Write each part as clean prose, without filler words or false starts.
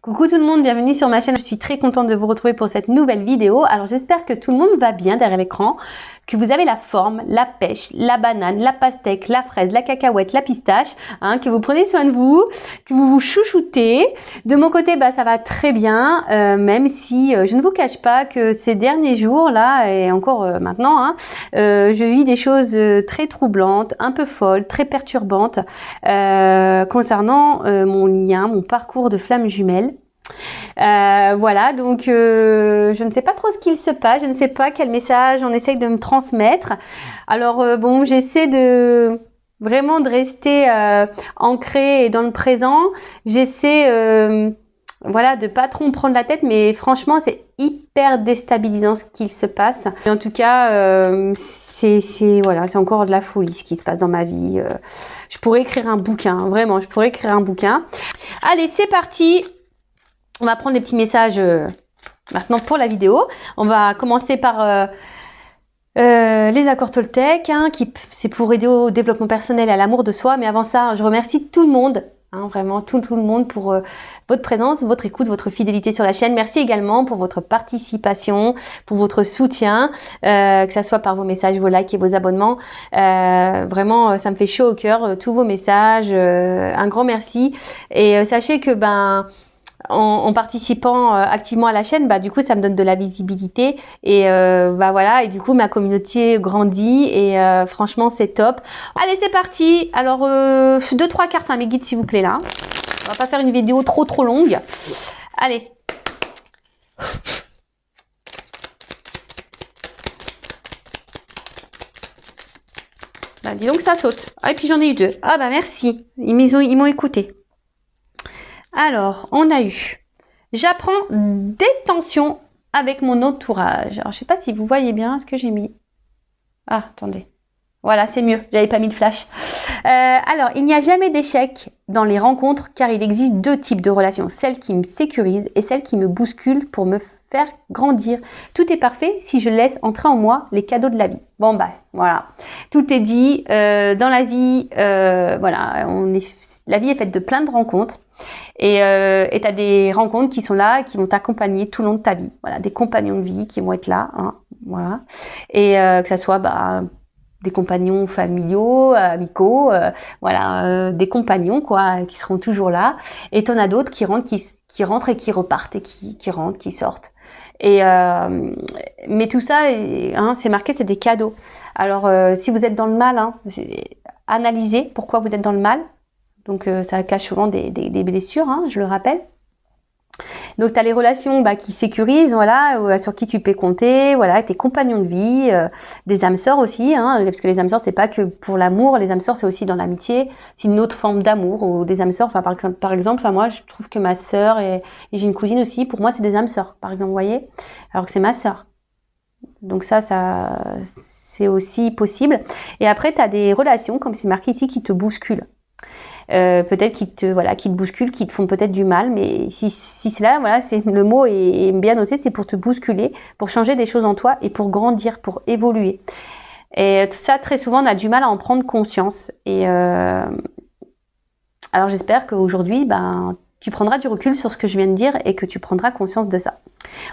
Coucou tout le monde, bienvenue sur ma chaîne. Je suis très contente de vous retrouver pour cette nouvelle vidéo. Alors j'espère que tout le monde va bien derrière l'écran, que vous avez la forme, la pêche, la banane, la pastèque, la fraise, la cacahuète, la pistache, que vous prenez soin de vous, que vous vous chouchoutez. De mon côté, ça va très bien, même si je ne vous cache pas que ces derniers jours là et encore maintenant, je vis des choses très troublantes, un peu folles, très perturbantes concernant mon parcours de flamme jumelle. Voilà, donc je ne sais pas trop ce qu'il se passe, je ne sais pas quel message on essaye de me transmettre. Alors bon, j'essaie de vraiment de rester ancrée et dans le présent. J'essaie voilà, de pas trop me prendre la tête, mais franchement c'est hyper déstabilisant ce qu'il se passe. Et en tout cas voilà, c'est encore de la folie ce qui se passe dans ma vie. Je pourrais écrire un bouquin, vraiment, je pourrais écrire un bouquin. Allez, c'est parti. On va prendre des petits messages maintenant pour la vidéo. On va commencer par les accords Toltec, c'est pour aider au développement personnel et à l'amour de soi. Mais avant ça, je remercie tout le monde, vraiment tout le monde pour votre présence, votre écoute, votre fidélité sur la chaîne. Merci également pour votre participation, pour votre soutien, que ça soit par vos messages, vos likes et vos abonnements. Vraiment, ça me fait chaud au cœur, tous vos messages. Un grand merci. Et sachez que en participant activement à la chaîne, du coup ça me donne de la visibilité et voilà, et du coup ma communauté grandit et franchement c'est top. Allez, c'est parti. Alors 2-3 cartes, mes guides s'il vous plaît là. On va pas faire une vidéo trop longue. Allez. Dis donc ça saute. Ah, et puis j'en ai eu 2. Ah merci. Ils m'ont écouté. Alors, on a eu « J'apprends des tensions avec mon entourage ». Alors, je ne sais pas si vous voyez bien ce que j'ai mis. Ah, attendez. Voilà, c'est mieux. J'avais pas mis de flash. Alors, il n'y a jamais d'échec dans les rencontres car il existe 2 types de relations. Celles qui me sécurisent et celles qui me bousculent pour me faire grandir. Tout est parfait si je laisse entrer en moi les cadeaux de la vie. Bon, voilà. Tout est dit. Dans la vie, voilà, la vie est faite de plein de rencontres. Et tu as des rencontres qui sont là, qui vont t'accompagner tout le long de ta vie. Voilà, des compagnons de vie qui vont être là, voilà. Et que ça soit des compagnons familiaux, amicaux, voilà, des compagnons qui seront toujours là. Et t'en as d'autres qui rentrent et qui repartent et qui rentrent, qui sortent. Et mais tout ça, c'est marqué, c'est des cadeaux. Alors si vous êtes dans le mal, analysez pourquoi vous êtes dans le mal. Donc ça cache souvent des blessures, je le rappelle. Donc tu as les relations qui sécurisent, voilà, sur qui tu peux compter, voilà, tes compagnons de vie, des âmes sœurs aussi, parce que les âmes sœurs c'est pas que pour l'amour, les âmes sœurs c'est aussi dans l'amitié, c'est une autre forme d'amour, ou des âmes sœurs, par exemple, moi je trouve que ma sœur et j'ai une cousine aussi, pour moi c'est des âmes sœurs, par exemple, vous voyez, alors que c'est ma sœur. Donc ça c'est aussi possible. Et après tu as des relations, comme c'est marqué ici, qui te bousculent. Peut-être qui te bousculent, qui te font peut-être du mal, mais si c'est là, voilà, c'est le mot est bien noté, c'est pour te bousculer, pour changer des choses en toi et pour grandir, pour évoluer. Et ça, très souvent, on a du mal à en prendre conscience. Et alors, j'espère qu'aujourd'hui, tu prendras du recul sur ce que je viens de dire et que tu prendras conscience de ça.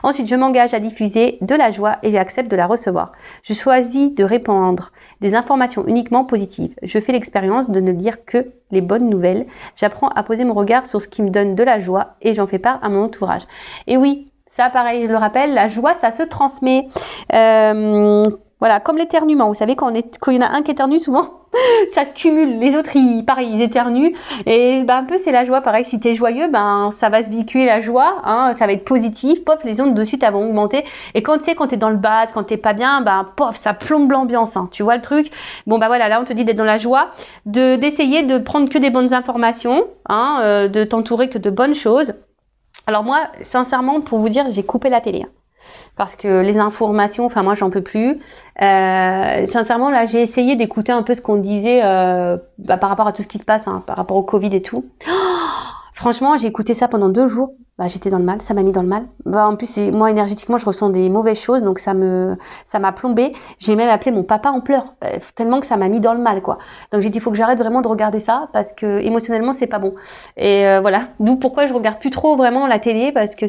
Ensuite, je m'engage à diffuser de la joie et j'accepte de la recevoir. Je choisis de répandre des informations uniquement positives. Je fais l'expérience de ne lire que les bonnes nouvelles. J'apprends à poser mon regard sur ce qui me donne de la joie et j'en fais part à mon entourage. Et oui, ça pareil, je le rappelle, la joie, ça se transmet. Voilà, comme l'éternuement. Vous savez, quand il y en a un qui éternue, souvent, ça se cumule. Les autres, ils éternuent. Et un peu, c'est la joie. Pareil, si tu es joyeux, ça va se véhiculer la joie. Ça va être positif. Pof, les ondes de suite, elles vont augmenter. Et quand tu es dans le bad, quand t'es pas bien, pof, ça plombe l'ambiance. Tu vois le truc? Bon, voilà, là, on te dit d'être dans la joie, d'essayer de prendre que des bonnes informations, de t'entourer que de bonnes choses. Alors moi, sincèrement, pour vous dire, j'ai coupé la télé. Parce que les informations, moi j'en peux plus. Sincèrement là, j'ai essayé d'écouter un peu ce qu'on disait par rapport à tout ce qui se passe, par rapport au Covid et tout. Franchement, j'ai écouté ça pendant 2 jours. bah, j'étais dans le mal, ça m'a mis dans le mal. Bah, en plus, moi, énergétiquement, je ressens des mauvaises choses, donc ça m'a plombé. J'ai même appelé mon papa en pleurs, tellement que ça m'a mis dans le mal, quoi. Donc j'ai dit, il faut que j'arrête vraiment de regarder ça, parce que émotionnellement, c'est pas bon. Et voilà, d'où pourquoi je regarde plus trop vraiment la télé, parce que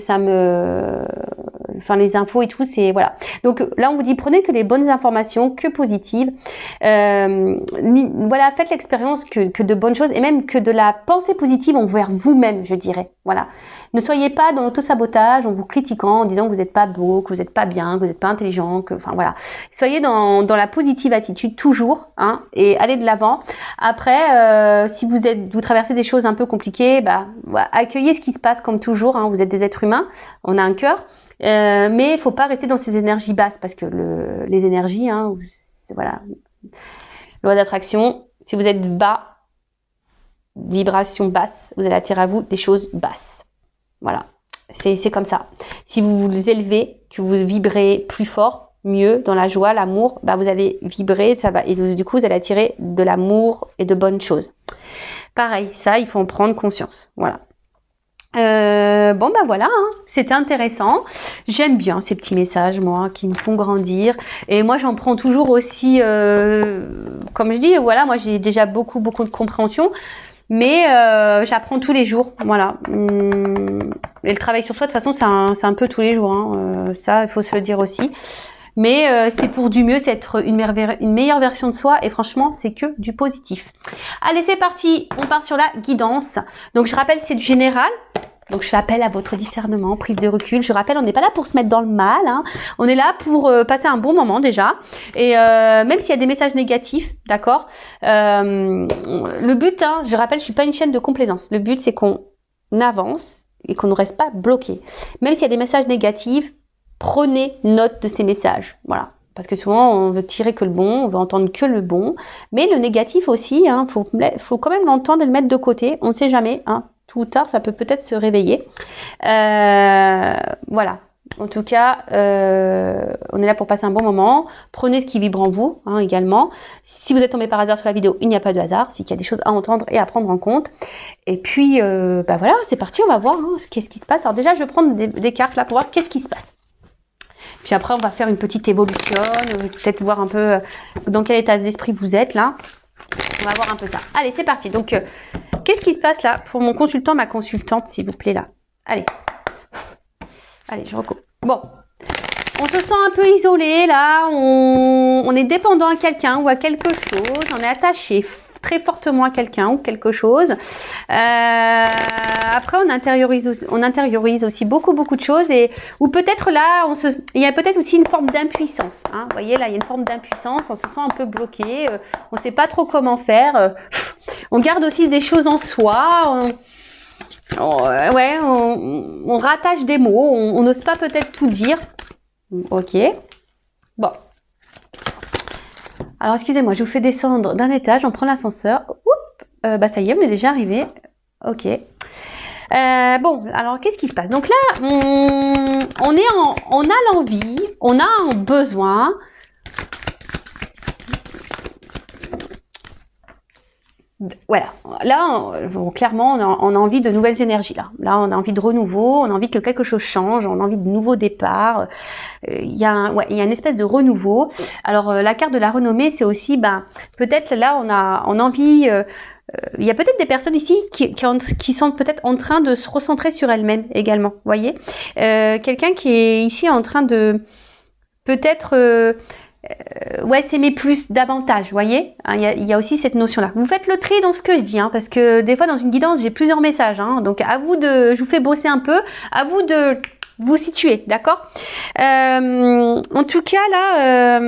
enfin les infos et tout, c'est voilà. Donc là, on vous dit, prenez que les bonnes informations, que positives. Voilà, faites l'expérience que de bonnes choses, et même que de la pensée positive envers vous-même, je dirais. Voilà. Ne soyez pas dans l'auto-sabotage en vous critiquant, en disant que vous n'êtes pas beau, que vous n'êtes pas bien, que vous n'êtes pas intelligent, enfin voilà. Soyez dans la positive attitude toujours, hein, et allez de l'avant. Après, si vous traversez des choses un peu compliquées, bah, voilà, accueillez ce qui se passe comme toujours, hein, vous êtes des êtres humains, on a un cœur, mais il faut pas rester dans ces énergies basses, parce que les énergies, hein, voilà, loi d'attraction, si vous êtes bas, vibration basse, vous allez attirer à vous des choses basses. Voilà, c'est comme ça. Si vous vous élevez, que vous vibrez plus fort, mieux, dans la joie, l'amour, bah vous allez vibrer, ça va, et du coup, vous allez attirer de l'amour et de bonnes choses. Pareil, ça, il faut en prendre conscience. Voilà. Bon, bah voilà, hein. C'était intéressant. J'aime bien ces petits messages, moi, qui me font grandir. Et moi, j'en prends toujours aussi, comme je dis, voilà, moi, j'ai déjà beaucoup de compréhension. Mais j'apprends tous les jours, voilà. Et le travail sur soi, de toute façon, c'est un peu tous les jours, hein. Ça, il faut se le dire aussi. Mais c'est pour du mieux, c'est être une meilleure version de soi. Et franchement, c'est que du positif. Allez, c'est parti. On part sur la guidance. Donc, je rappelle, c'est du général. Donc, je fais appel à votre discernement, prise de recul. Je rappelle, on n'est pas là pour se mettre dans le mal, hein. On est là pour passer un bon moment déjà. Et même s'il y a des messages négatifs, d'accord, le but, hein, je rappelle, je suis pas une chaîne de complaisance. Le but, c'est qu'on avance et qu'on ne reste pas bloqué. Même s'il y a des messages négatifs, prenez note de ces messages. Voilà. Parce que souvent, on veut tirer que le bon, on veut entendre que le bon. Mais le négatif aussi, hein, faut quand même l'entendre et le mettre de côté. On ne sait jamais, hein. Tôt ou tard, ça peut peut-être se réveiller. Voilà. En tout cas, on est là pour passer un bon moment. Prenez ce qui vibre en vous, hein, également. Si vous êtes tombé par hasard sur la vidéo, il n'y a pas de hasard. C'est qu'il y a des choses à entendre et à prendre en compte. Et puis, bah voilà, c'est parti. On va voir, hein, qu'est-ce qui se passe. Alors déjà, je vais prendre des cartes là pour voir qu'est-ce qui se passe. Puis après, on va faire une petite évolution. Peut-être voir un peu dans quel état d'esprit vous êtes là. On va voir un peu ça. Allez, c'est parti. Donc, qu'est-ce qui se passe là pour mon consultant, ma consultante, s'il vous plaît, là? Allez. Allez, je recoupe. Bon. On se sent un peu isolé, là. On est dépendant à quelqu'un ou à quelque chose. On est attaché très fortement à quelqu'un ou quelque chose. Après, on intériorise aussi beaucoup de choses. Ou peut-être là, il y a peut-être aussi une forme d'impuissance. Hein. Vous voyez, là, il y a une forme d'impuissance. On se sent un peu bloqué. On ne sait pas trop comment faire. On garde aussi des choses en soi. On rattache des mots. On n'ose pas peut-être tout dire. Ok. Bon. Alors, excusez-moi, je vous fais descendre d'un étage. On prend l'ascenseur. Bah, ça y est, on est déjà arrivé. Ok. Bon, alors, qu'est-ce qui se passe? Donc là, on a l'envie, on a un besoin. Voilà, là, clairement, on a envie de nouvelles énergies. Là, on a envie de renouveau, on a envie que quelque chose change, on a envie de nouveaux départs. Il y a une espèce de renouveau. Alors, la carte de la renommée, c'est aussi, peut-être là, on a envie. Il y a peut-être des personnes ici qui sont peut-être en train de se recentrer sur elles-mêmes également. Vous voyez, quelqu'un qui est ici en train de peut-être s'aimer plus, davantage, vous voyez, hein, il y a aussi cette notion-là. Vous faites le tri dans ce que je dis, hein, parce que des fois dans une guidance, j'ai plusieurs messages, hein, donc à vous je vous fais bosser un peu, à vous de vous situer, d'accord. En tout cas, là,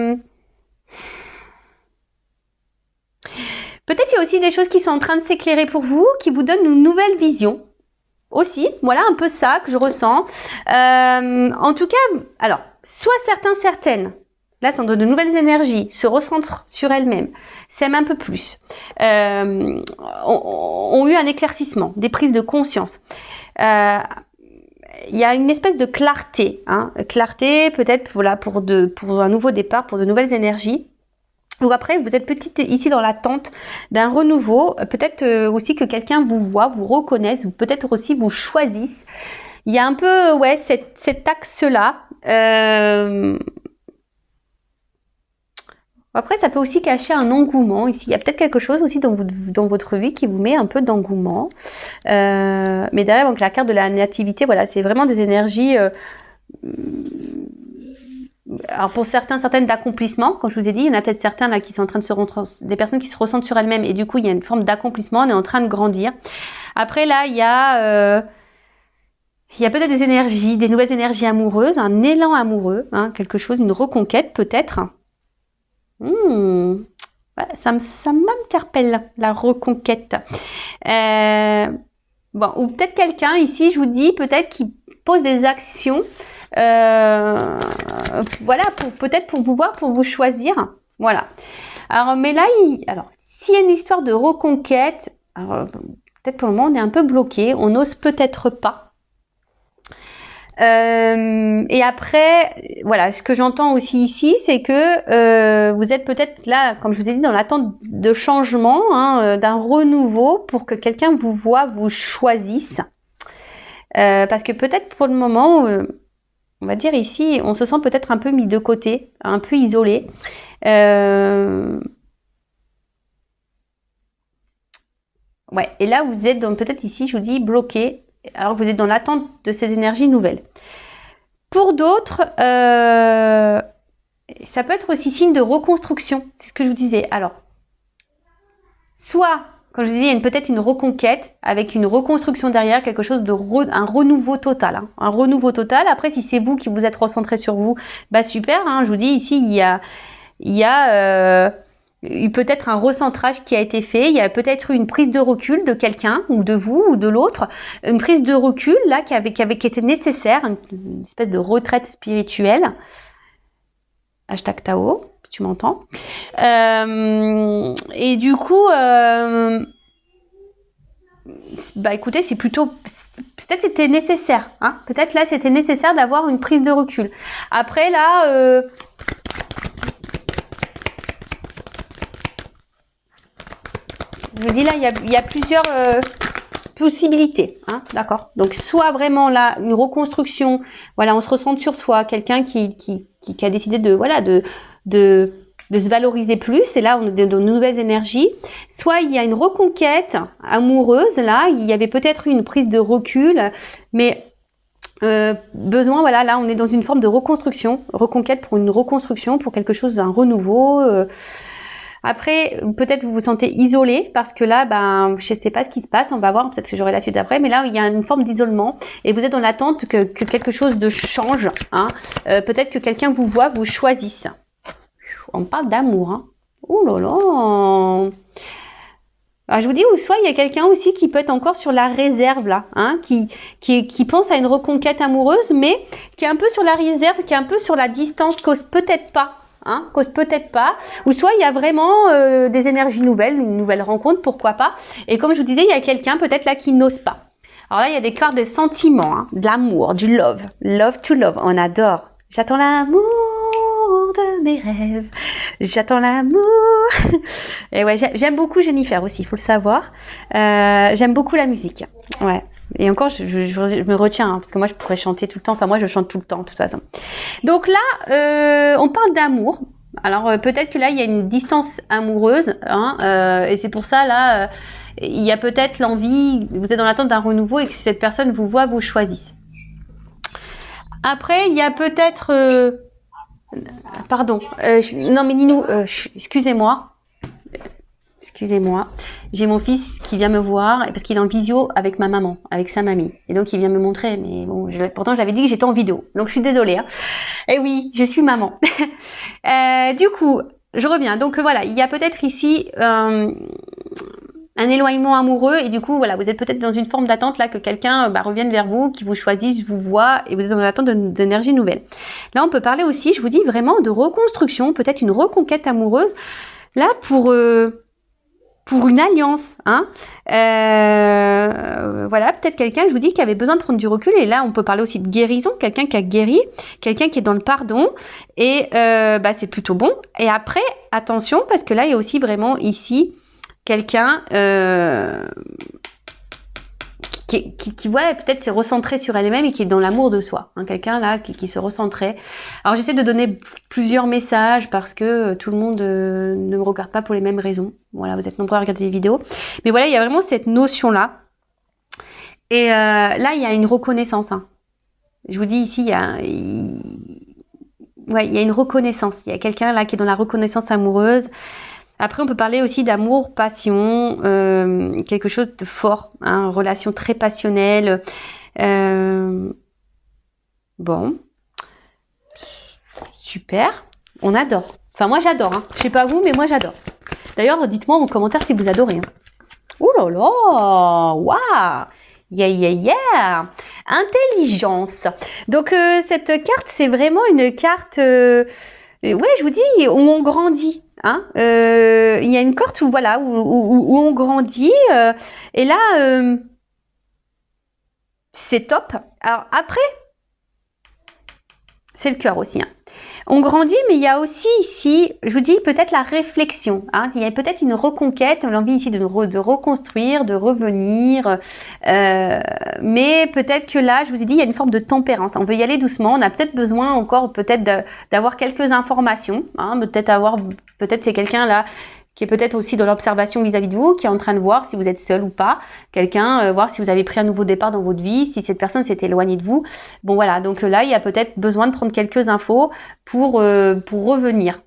peut-être il y a aussi des choses qui sont en train de s'éclairer pour vous, qui vous donnent une nouvelle vision. Aussi, voilà un peu ça que je ressens. En tout cas, alors, soit certaines, là, sont de nouvelles énergies, se recentrent sur elles-mêmes, s'aiment un peu plus, ont eu un éclaircissement, des prises de conscience. Il y a une espèce de clarté, hein, clarté peut-être voilà, pour un nouveau départ, pour de nouvelles énergies. Ou après, vous êtes ici dans l'attente d'un renouveau, peut-être aussi que quelqu'un vous voit, vous reconnaisse, ou peut-être aussi vous choisisse. il y a un peu, ouais, cet axe-là. Après, ça peut aussi cacher un engouement ici. Il y a peut-être quelque chose aussi dans votre vie qui vous met un peu d'engouement. Mais derrière, donc la carte de la nativité, voilà, c'est vraiment des énergies. Alors pour certaines d'accomplissement, comme je vous ai dit, il y en a peut-être certains là qui sont en train de se rentrer, des personnes qui se ressentent sur elles-mêmes et du coup il y a une forme d'accomplissement, on est en train de grandir. Après là il y a peut-être des énergies, des nouvelles énergies amoureuses, un élan amoureux, hein, quelque chose, une reconquête peut-être. Ouais, ça m'interpelle la reconquête. Bon, ou peut-être quelqu'un ici, je vous dis, peut-être qui pose des actions. Voilà, peut-être pour vous voir, pour vous choisir. Voilà. Alors, mais là, s'il y a une histoire de reconquête, alors, peut-être pour le moment, on est un peu bloqué. On n'ose peut-être pas. Et après, voilà, ce que j'entends aussi ici, c'est que vous êtes peut-être là, comme je vous ai dit, dans l'attente de changement, hein, d'un renouveau pour que quelqu'un vous voit, vous choisisse. Parce que peut-être pour le moment, on va dire ici, on se sent peut-être un peu mis de côté, un peu isolé. Ouais, et là, vous êtes peut-être ici, je vous dis, bloqué. Alors vous êtes dans l'attente de ces énergies nouvelles. Pour d'autres, ça peut être aussi signe de reconstruction. C'est ce que je vous disais. Alors, soit, comme je vous disais, il y a peut-être une reconquête avec une reconstruction derrière, quelque chose un renouveau total. Hein, un renouveau total. Après, si c'est vous qui vous êtes recentré sur vous, bah super. Hein, je vous dis ici, il y a peut-être un recentrage qui a été fait, il y a peut-être eu une prise de recul de quelqu'un ou de vous ou de l'autre, une prise de recul là qui était nécessaire, une espèce de retraite spirituelle. Hashtag Tao, si tu m'entends. Et du coup, bah écoutez, c'est plutôt, peut-être c'était nécessaire, hein, peut-être là c'était nécessaire d'avoir une prise de recul. Après là, je vous dis là, il y a plusieurs possibilités, hein, d'accord. Donc soit vraiment là une reconstruction, voilà, on se recentre sur soi, quelqu'un qui a décidé de se valoriser plus, et là on a de nouvelles énergies. Soit il y a une reconquête amoureuse, là il y avait peut-être eu une prise de recul, mais besoin, voilà, là on est dans une forme de reconquête pour une reconstruction, pour quelque chose d'un renouveau. Après, peut-être vous vous sentez isolé parce que là, ben, je sais pas ce qui se passe. On va voir, peut-être que j'aurai la suite après. Mais là, il y a une forme d'isolement et vous êtes dans l'attente que quelque chose de change. Hein. Peut-être que quelqu'un vous voit, vous choisisse. On parle d'amour. Hein. Oh là là. Alors, je vous dis, ou soit il y a quelqu'un aussi qui peut être encore sur la réserve là, hein, qui pense à une reconquête amoureuse, mais qui est un peu sur la réserve, qui est un peu sur la distance, cause peut-être pas. Hein, cause peut-être pas, ou soit il y a vraiment des énergies nouvelles, une nouvelle rencontre, pourquoi pas. Et comme je vous disais, il y a quelqu'un peut-être là qui n'ose pas. Alors là, il y a des cartes des sentiments, hein, de l'amour, du love to love, on adore. J'attends l'amour de mes rêves, j'attends l'amour. Et ouais, j'aime beaucoup Jennifer aussi, il faut le savoir. J'aime beaucoup la musique, ouais. Et encore, je me retiens, hein, parce que moi, je pourrais chanter tout le temps. Enfin, moi, je chante tout le temps, de toute façon. Donc là, on parle d'amour. Alors, peut-être que là, il y a une distance amoureuse. Hein, et c'est pour ça, là, il y a peut-être l'envie, vous êtes dans l'attente d'un renouveau et que cette personne vous voit, vous choisisse. Après, il y a peut-être... pardon. Non, mais Ninou, excusez-moi. Excusez-moi, j'ai mon fils qui vient me voir parce qu'il est en visio avec ma maman, avec sa mamie. Et donc il vient me montrer, mais bon, pourtant je l'avais dit que j'étais en vidéo. Donc je suis désolée. Hein. Et oui, je suis maman. Du coup, je reviens. Donc voilà, il y a peut-être ici un éloignement amoureux et du coup voilà, vous êtes peut-être dans une forme d'attente là que quelqu'un revienne vers vous, qui vous choisisse, vous voit et vous êtes dans l'attente d'énergie nouvelle. Là, on peut parler aussi, je vous dis vraiment de reconstruction, peut-être une reconquête amoureuse. Là pour une alliance, hein. Voilà, peut-être quelqu'un, je vous dis, qui avait besoin de prendre du recul. Et là, on peut parler aussi de guérison, quelqu'un qui a guéri, quelqu'un qui est dans le pardon. Et c'est plutôt bon. Et après, attention, parce que là, il y a aussi vraiment ici quelqu'un ouais, peut-être s'est recentrée sur elle-même et qui est dans l'amour de soi. Hein, quelqu'un là qui se recentrait. Alors j'essaie de donner plusieurs messages parce que tout le monde ne me regarde pas pour les mêmes raisons. Voilà, vous êtes nombreux à regarder des vidéos. Mais voilà, il y a vraiment cette notion-là. Et là, il y a une reconnaissance. Hein. Je vous dis ici, il y a une reconnaissance. Il y a quelqu'un là qui est dans la reconnaissance amoureuse. Après, on peut parler aussi d'amour, passion, quelque chose de fort, hein, relation très passionnelle. Bon, super, on adore. Enfin, moi j'adore. Hein. Je sais pas vous, mais moi j'adore. D'ailleurs, dites-moi en commentaire si vous adorez. Hein. Ouh là là, waouh, yeah. Intelligence. Donc cette carte, c'est vraiment une carte. Ouais, je vous dis où on grandit. Hein, il y a une carte où voilà où on grandit et là c'est top. Alors après c'est le cœur aussi. Hein. On grandit, mais il y a aussi ici, je vous dis peut-être la réflexion. Hein. Il y a peut-être une reconquête, l'envie ici de reconstruire, de revenir. Mais peut-être que là, je vous ai dit, il y a une forme de tempérance. On veut y aller doucement. On a peut-être besoin encore peut-être d'avoir quelques informations. Hein. Peut-être c'est quelqu'un là qui est peut-être aussi dans l'observation vis-à-vis de vous, qui est en train de voir si vous êtes seul ou pas, quelqu'un, voir si vous avez pris un nouveau départ dans votre vie, si cette personne s'est éloignée de vous. Bon voilà, donc là, il y a peut-être besoin de prendre quelques infos pour revenir.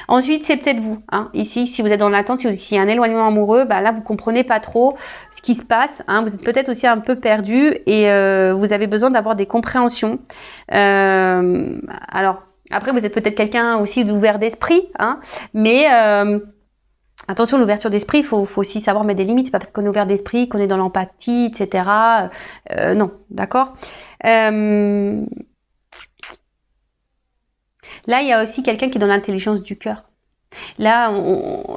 Ensuite, c'est peut-être vous. Hein. Ici, si vous êtes dans l'attente, s'il y a un éloignement amoureux, bah là, vous comprenez pas trop ce qui se passe. Hein. Vous êtes peut-être aussi un peu perdu et vous avez besoin d'avoir des compréhensions. Alors, après, vous êtes peut-être quelqu'un aussi d'ouvert d'esprit, hein, mais... attention, l'ouverture d'esprit, il faut aussi savoir mettre des limites. C'est pas parce qu'on est ouvert d'esprit, qu'on est dans l'empathie, etc. Non, d'accord. Là, il y a aussi quelqu'un qui est dans l'intelligence du cœur. Là,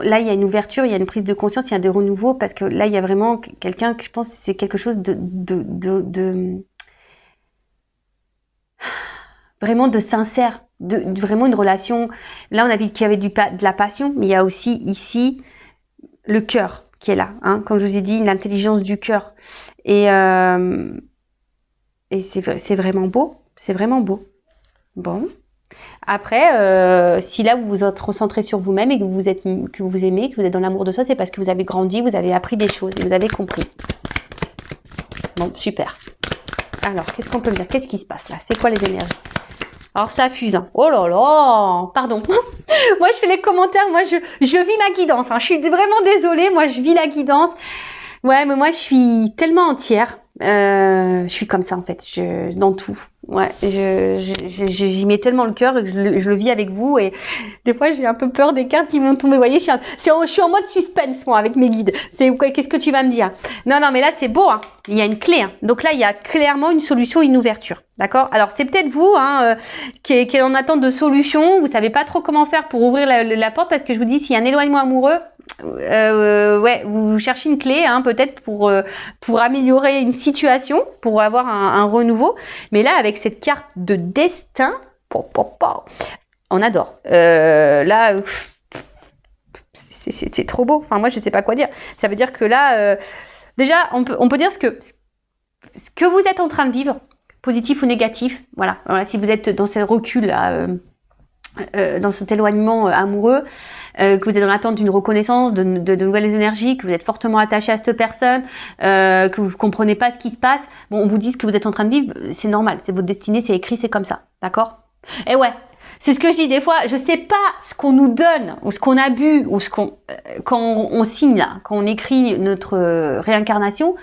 là, il y a une ouverture, il y a une prise de conscience, il y a des renouveaux, parce que là, il y a vraiment quelqu'un que je pense que c'est quelque chose vraiment de sincère, vraiment une relation. Là, on a vu qu'il y avait de la passion, mais il y a aussi ici le cœur qui est là, hein, comme je vous ai dit, l'intelligence du cœur. Et c'est vraiment beau, c'est vraiment beau. Bon. Après, si là vous vous êtes recentré sur vous-même et que vous aimez, que vous êtes dans l'amour de soi, c'est parce que vous avez grandi, vous avez appris des choses et vous avez compris. Bon, super. Alors, qu'est-ce qu'on peut me dire? Qu'est-ce qui se passe là? C'est quoi les énergies? Alors ça fuse. Hein. Oh là là, pardon. Moi je fais les commentaires, moi je vis ma guidance. Hein. Je suis vraiment désolée, moi je vis la guidance. Ouais, mais moi je suis tellement entière. Je suis comme ça en fait, dans tout. Ouais, j'y mets tellement le cœur que je le vis avec vous et des fois j'ai un peu peur des cartes qui vont tomber. Vous voyez, je suis en mode suspense moi avec mes guides. Qu'est-ce que tu vas me dire? Non, mais là c'est beau. Hein. Il y a une clé. Hein. Donc là il y a clairement une solution, une ouverture. D'accord? Alors c'est peut-être vous hein, qui est en attente de solution. Vous savez pas trop comment faire pour ouvrir la porte parce que je vous dis s'il y a un éloignement amoureux. Ouais, vous cherchez une clé, hein, peut-être pour améliorer une situation, pour avoir un renouveau. Mais là, avec cette carte de destin, on adore. Là, c'est trop beau. Enfin, moi, je sais pas quoi dire. Ça veut dire que là, déjà, on peut dire ce que vous êtes en train de vivre, positif ou négatif. Voilà. Si vous êtes dans ce recul là. Dans cet éloignement amoureux, que vous êtes dans l'attente d'une reconnaissance, de nouvelles énergies, que vous êtes fortement attaché à cette personne, que vous comprenez pas ce qui se passe, bon, on vous dit ce que vous êtes en train de vivre, c'est normal, c'est votre destinée, c'est écrit, c'est comme ça, d'accord? Et ouais, c'est ce que je dis des fois, je sais pas ce qu'on nous donne, ou ce qu'on a bu, ou quand on signe là, quand on écrit notre réincarnation,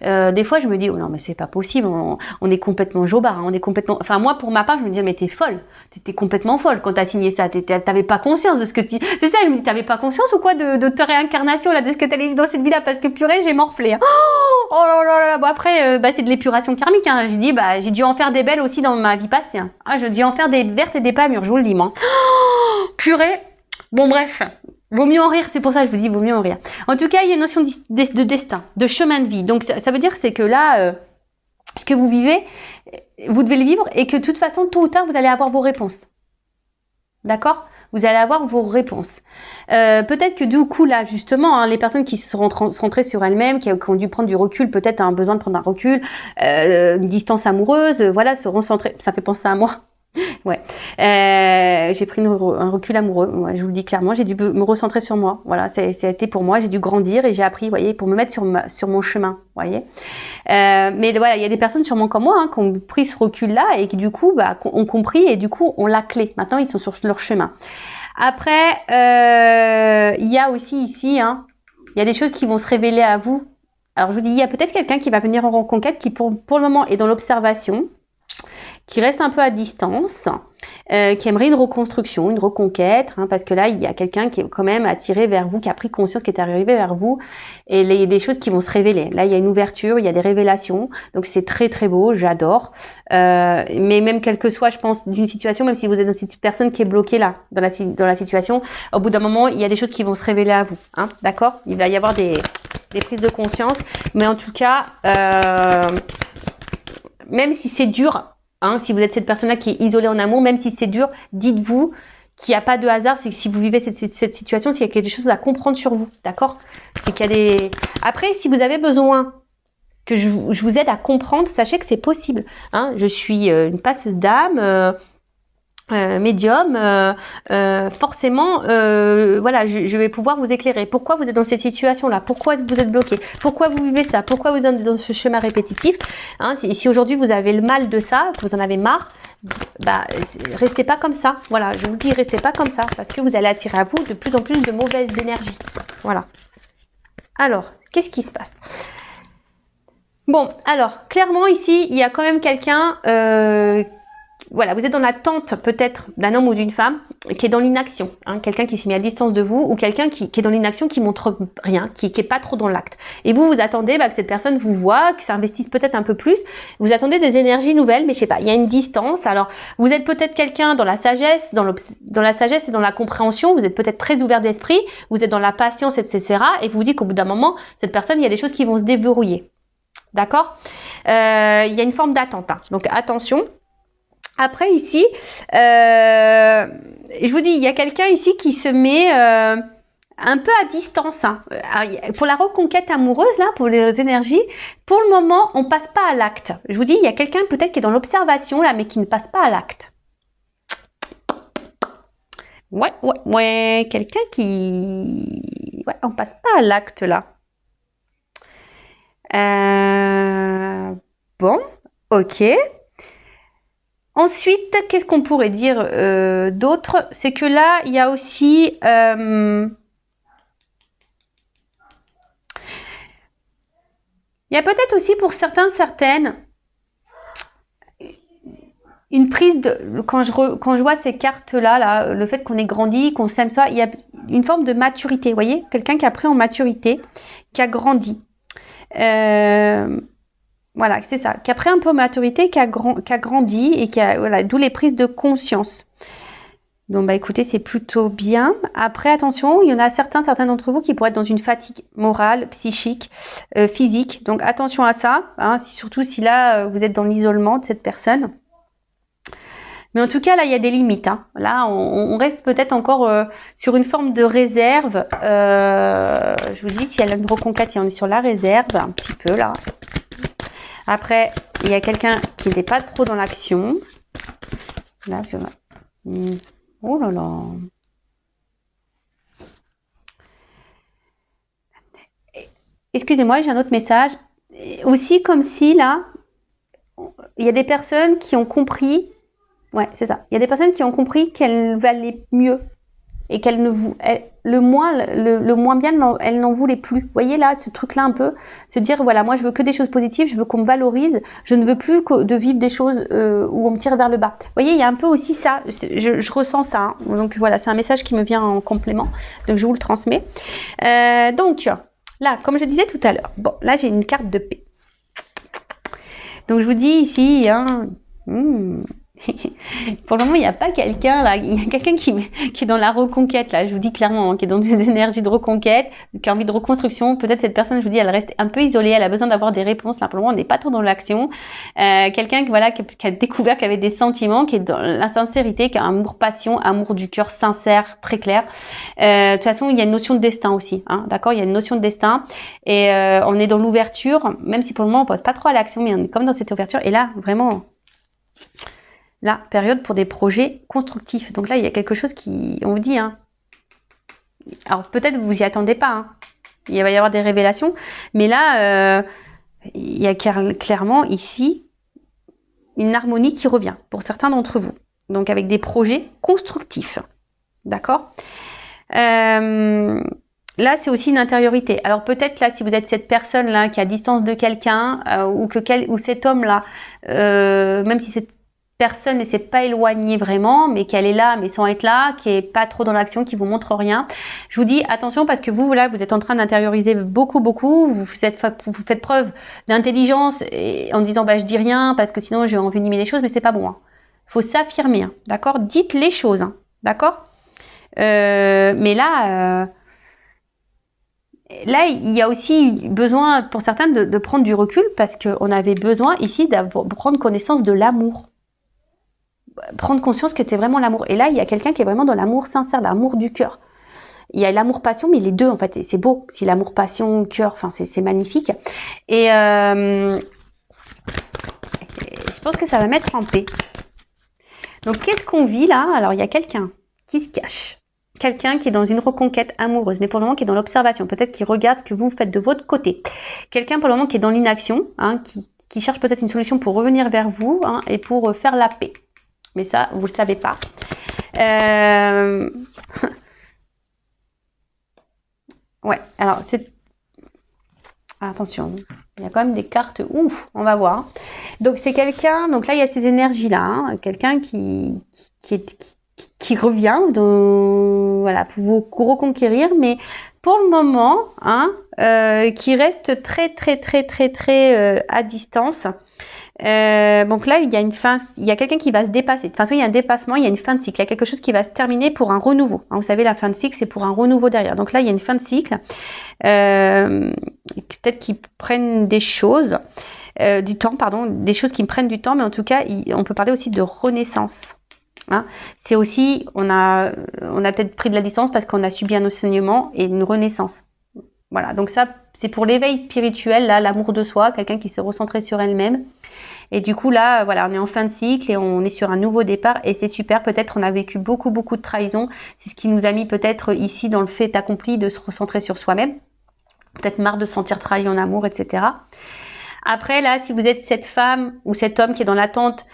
des fois je me dis oh non mais c'est pas possible, on est complètement jobard, hein, on est complètement. Enfin moi pour ma part je me dis mais t'es folle, t'étais complètement folle quand t'as signé ça, t'avais pas conscience de ce que tu. C'est ça, je me dis t'avais pas conscience ou quoi de ta réincarnation là, de ce que t'allais vivre dans cette vie-là parce que purée j'ai morflé. Hein. Oh là là là. Bon après c'est de l'épuration karmique. Hein. J'ai dit j'ai dû en faire des belles aussi dans ma vie passée. Hein. Ah j'ai dû en faire des vertes et des pas mûres, je vous le dis moi. Oh, purée. Bon bref. Vaut mieux en rire, c'est pour ça que je vous dis vaut mieux en rire. En tout cas, il y a une notion de destin, de chemin de vie. Donc ça veut dire c'est que là, ce que vous vivez, vous devez le vivre et que de toute façon, tôt ou tard, vous allez avoir vos réponses. D'accord? vous allez avoir vos réponses. Peut-être que du coup là justement les personnes qui se sont centrées sur elles-mêmes, qui ont dû prendre du recul, peut-être un besoin de prendre un recul, une distance amoureuse, voilà, seront centrées. Ça fait penser à moi. Ouais, j'ai pris un recul amoureux. Ouais, je vous le dis clairement, j'ai dû me recentrer sur moi. Voilà, ça a été pour moi. J'ai dû grandir et j'ai appris, vous voyez, pour me mettre sur mon chemin. Vous voyez. Mais voilà, il y a des personnes sûrement comme moi qui ont pris ce recul-là et qui du coup ont compris et du coup ont la clé. Maintenant, ils sont sur leur chemin. Après, il y a aussi ici, il y a des choses qui vont se révéler à vous. Alors je vous dis, il y a peut-être quelqu'un qui va venir en reconquête qui pour le moment est dans l'observation, qui reste un peu à distance, qui aimerait une reconstruction, une reconquête, parce que là, il y a quelqu'un qui est quand même attiré vers vous, qui a pris conscience, qui est arrivé vers vous, et il y a des choses qui vont se révéler. Là, il y a une ouverture, il y a des révélations, donc c'est très très beau, j'adore. Mais même quel que soit, je pense, d'une situation, même si vous êtes dans cette personne qui est bloquée là, dans la situation, au bout d'un moment, il y a des choses qui vont se révéler à vous, d'accord? Il va y avoir des prises de conscience, mais en tout cas, même si c'est dur, si vous êtes cette personne-là qui est isolée en amour, même si c'est dur, dites-vous qu'il n'y a pas de hasard. C'est que si vous vivez cette situation, c'est qu'il y a des choses à comprendre sur vous, d'accord? C'est qu'il y a des... Après, si vous avez besoin que je vous aide à comprendre, sachez que c'est possible. Je suis une passeuse d'âme, médium, forcément, voilà, je vais pouvoir vous éclairer. Pourquoi vous êtes dans cette situation-là? Pourquoi vous êtes bloqué? Pourquoi vous vivez ça? Pourquoi vous êtes dans ce schéma répétitif? Si aujourd'hui vous avez le mal de ça, que vous en avez marre, restez pas comme ça. Voilà, je vous dis, restez pas comme ça, parce que vous allez attirer à vous de plus en plus de mauvaises énergies. Voilà. Alors, qu'est-ce qui se passe? Bon, alors, clairement ici, il y a quand même quelqu'un... voilà, vous êtes dans l'attente peut-être d'un homme ou d'une femme qui est dans l'inaction, quelqu'un qui s'est mis à distance de vous ou quelqu'un qui est dans l'inaction, qui montre rien, qui est pas trop dans l'acte. Et vous attendez que cette personne vous voit, que s'investisse peut-être un peu plus. Vous attendez des énergies nouvelles, mais je sais pas, il y a une distance. Alors, vous êtes peut-être quelqu'un dans la sagesse, dans la sagesse et dans la compréhension. Vous êtes peut-être très ouvert d'esprit, vous êtes dans la patience, etc. Et vous vous dites qu'au bout d'un moment, cette personne, il y a des choses qui vont se déverrouiller. D'accord? Il y a une forme d'attente. Donc attention. Après ici, je vous dis, il y a quelqu'un ici qui se met un peu à distance. Alors, pour la reconquête amoureuse, là, pour les énergies, pour le moment, on passe pas à l'acte. Je vous dis, il y a quelqu'un peut-être qui est dans l'observation, là, mais qui ne passe pas à l'acte. Ouais, quelqu'un qui... Ouais, on passe pas à l'acte, là. Bon, ok. Ensuite, qu'est-ce qu'on pourrait dire d'autre? C'est que là, il y a aussi... il y a peut-être aussi pour certaines, une prise de... Quand je vois ces cartes-là, là, le fait qu'on ait grandi, qu'on s'aime ça, il y a une forme de maturité, vous voyez? Quelqu'un qui a pris en maturité, qui a grandi. Voilà, c'est ça, qui a pris un peu en maturité, qui a grandi et qui a, voilà, d'où les prises de conscience. Donc, écoutez, c'est plutôt bien. Après, attention, il y en a certains d'entre vous qui pourraient être dans une fatigue morale, psychique, physique. Donc, attention à ça, surtout si là, vous êtes dans l'isolement de cette personne. Mais en tout cas, là, il y a des limites. Là, on reste peut-être encore sur une forme de réserve. Je vous dis, si elle a une reconquête, on est sur la réserve, un petit peu, là. Après, il y a quelqu'un qui n'est pas trop dans l'action. Là, je... Oh là là. Excusez-moi, j'ai un autre message. Aussi, comme si, là, il y a des personnes qui ont compris... Ouais, c'est ça. Il y a des personnes qui ont compris qu'elles valaient mieux. Et qu'elle le moins bien, elle n'en voulait plus. Vous voyez là, ce truc-là un peu, se dire voilà, moi je veux que des choses positives, je veux qu'on me valorise, je ne veux plus de vivre des choses où on me tire vers le bas. Vous voyez, il y a un peu aussi ça, je ressens ça. Donc voilà, c'est un message qui me vient en complément, donc je vous le transmets. Donc là, comme je disais tout à l'heure, bon, là j'ai une carte de paix. Donc je vous dis ici, Pour le moment, il n'y a pas quelqu'un là. Il y a quelqu'un qui est dans la reconquête là. Je vous dis clairement, hein, qui est dans des énergies de reconquête, qui a envie de reconstruction. Peut-être cette personne, je vous dis, elle reste un peu isolée. Elle a besoin d'avoir des réponses. Là, pour le moment, on n'est pas trop dans l'action. Quelqu'un voilà, qui a découvert, qui avait des sentiments, qui est dans la sincérité, qui a un amour passion, amour du cœur sincère, très clair. De toute façon, il y a une notion de destin aussi. Hein, d'accord, il y a une notion de destin. Et on est dans l'ouverture, même si pour le moment, on passe pas trop à l'action, mais on est comme dans cette ouverture. Et là, vraiment. La période pour des projets constructifs. Donc là, il y a quelque chose qui, on vous dit, hein. Alors peut-être vous y attendez pas, hein. Il va y avoir des révélations, mais là, il y a clairement ici une harmonie qui revient pour certains d'entre vous. Donc avec des projets constructifs, d'accord. Là, c'est aussi une intériorité. Alors peut-être là, si vous êtes cette personne là qui est à distance de quelqu'un ou cet homme là, même si cette personne ne s'est pas éloignée vraiment, mais qu'elle est là, mais sans être là, qui est pas trop dans l'action, qui vous montre rien. Je vous dis attention parce que vous là, vous êtes en train d'intérioriser beaucoup, vous faites preuve d'intelligence en disant bah je dis rien parce que sinon j'ai envenimer les choses, mais c'est pas bon. Hein. Faut s'affirmer, hein, d'accord. Dites les choses, hein, d'accord. Mais là. Là, il y a aussi besoin pour certains de prendre du recul parce qu'on avait besoin ici de prendre connaissance de l'amour. Prendre conscience que c'était vraiment l'amour. Et là, il y a quelqu'un qui est vraiment dans l'amour sincère, l'amour du cœur. Il y a l'amour-passion, mais les deux, en fait, c'est beau. Si l'amour-passion, cœur, enfin, c'est magnifique. Et je pense que ça va mettre en paix. Donc, qu'est-ce qu'on vit là? Alors, il y a quelqu'un qui se cache. Quelqu'un qui est dans une reconquête amoureuse, mais pour le moment qui est dans l'observation. Peut-être qui regarde ce que vous faites de votre côté. Quelqu'un pour le moment qui est dans l'inaction, hein, qui cherche peut-être une solution pour revenir vers vous hein, et pour faire la paix. Mais ça, vous le savez pas. Ouais, alors c'est... Attention, il y a quand même des cartes. Ouf, on va voir. Donc c'est quelqu'un, donc là il y a ces énergies-là. Hein, quelqu'un qui revient, voilà, pour vous reconquérir, mais pour le moment, hein, qui reste très à distance. Donc là, il y a une fin, il y a quelqu'un qui va se dépasser. De toute façon, il y a un dépassement, il y a une fin de cycle. Il y a quelque chose qui va se terminer pour un renouveau. Hein, vous savez, la fin de cycle, c'est pour un renouveau derrière. Donc là, il y a une fin de cycle. Peut-être qu'ils prennent des choses, du temps, pardon, des choses qui me prennent du temps, mais en tout cas, on peut parler aussi de renaissance. Hein, c'est aussi, on a peut-être pris de la distance parce qu'on a subi un enseignement et une renaissance. Voilà, donc ça, c'est pour l'éveil spirituel, là, l'amour de soi, quelqu'un qui s'est recentré sur elle-même. Et du coup, là, voilà, on est en fin de cycle et on est sur un nouveau départ et c'est super. Peut-être on a vécu beaucoup de trahison. C'est ce qui nous a mis peut-être ici dans le fait accompli de se recentrer sur soi-même. Peut-être marre de se sentir trahi en amour, etc. Après, là, si vous êtes cette femme ou cet homme qui est dans l'attente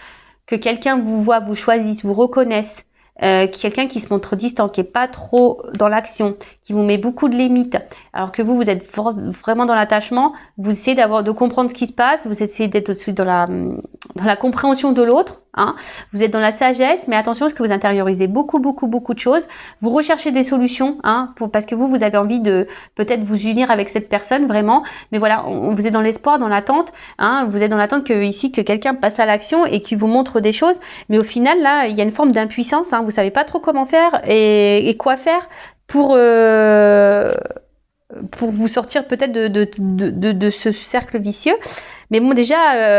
que quelqu'un vous voit, vous choisisse, vous reconnaisse, quelqu'un qui se montre distant, qui est pas trop dans l'action, qui vous met beaucoup de limites, alors que vous êtes vraiment dans l'attachement, vous essayez de comprendre ce qui se passe, vous essayez d'être aussi dans la compréhension de l'autre, hein. Vous êtes dans la sagesse, mais attention parce que vous intériorisez beaucoup de choses, vous recherchez des solutions, hein, parce que vous avez envie de peut-être vous unir avec cette personne vraiment, mais voilà, vous êtes dans l'espoir, dans l'attente, hein, vous êtes dans l'attente que quelqu'un passe à l'action et qui vous montre des choses, mais au final là, il y a une forme d'impuissance, hein, vous savez pas trop comment faire et quoi faire pour vous sortir peut-être de ce cercle vicieux. Mais bon, déjà,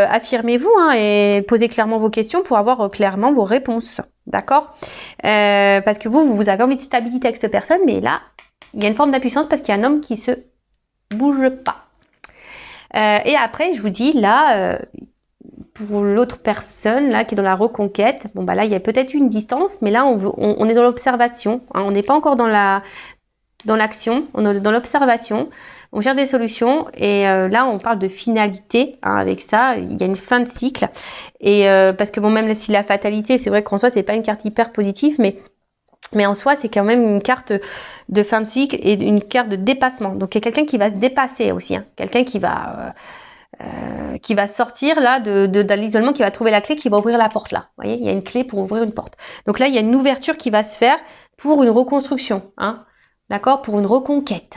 affirmez-vous hein, et posez clairement vos questions pour avoir clairement vos réponses. D'accord parce que vous avez envie de stabilité avec cette personne, mais là, il y a une forme d'impuissance parce qu'il y a un homme qui se bouge pas. Et après, je vous dis, là, pour l'autre personne là qui est dans la reconquête, bon bah là, il y a peut-être une distance, mais là, on est dans l'observation. Hein, on n'est pas encore dans l'action, on est dans l'observation. On cherche des solutions et là on parle de finalité hein, avec ça, il y a une fin de cycle et parce que bon même si la fatalité c'est vrai qu'en soi c'est pas une carte hyper positive mais en soi c'est quand même une carte de fin de cycle et une carte de dépassement, donc il y a quelqu'un qui va se dépasser aussi, hein, quelqu'un qui va sortir là de l'isolement, qui va trouver la clé, qui va ouvrir la porte là, vous voyez il y a une clé pour ouvrir une porte, donc là il y a une ouverture qui va se faire pour une reconstruction, hein, d'accord, pour une reconquête.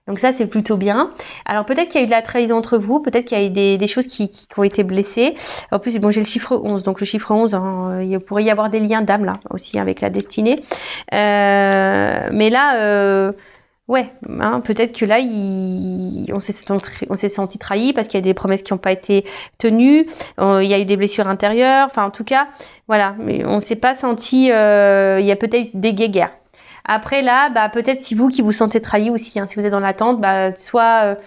Donc ça, c'est plutôt bien. Alors peut-être qu'il y a eu de la trahison entre vous, peut-être qu'il y a eu des choses qui ont été blessées. En plus, bon, j'ai le chiffre 11, donc le chiffre 11, hein, il pourrait y avoir des liens d'âme là aussi avec la destinée. Mais là, ouais, hein, peut-être que là, on s'est senti trahi parce qu'il y a des promesses qui n'ont pas été tenues. Il y a eu des blessures intérieures. Enfin, en tout cas, voilà. Mais on s'est pas senti. Il y a peut-être des guéguerres. Après là, bah peut-être si vous qui vous sentez trahi aussi, hein, si vous êtes dans l'attente, bah soit